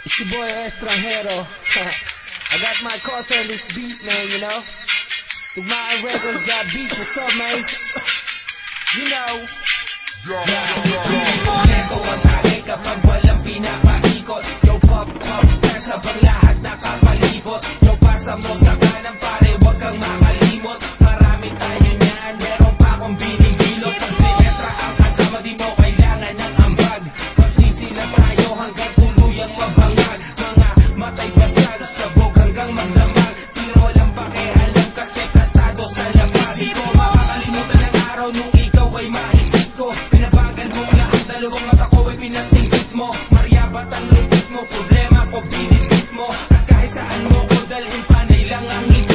It's your boy Estranjero. I got my cause on this beat, man, you know. Tugmaan Records got beat, what's up, man? You know. Ito ang tayo kapag walang pinapaikot. Yo, pop, pop, kasabang lahat nakapalibot. Yo, pasa mo sa kanan, pare, wag kang makalimot. Marami tayo niyan, meron pa akong binibilot. Pag sinestra ang kasama, di mo kailangan ng ambag. Magsisilap tayo hanggang tuluyang mabangag. Mga matay basag, sabog hanggang magdamag. Tiro lang pakialam kasi kastado sa labas. Di ko makakalimutan ang araw nung ikaw ay mahigit ko. Pinabagal mo lahat, dalawang mata ko ay pinasingkit mo. Maryabat ang lupit mo, problema ko binibit mo. At kahit saan mo ko dalhin, panay lang ang ngiti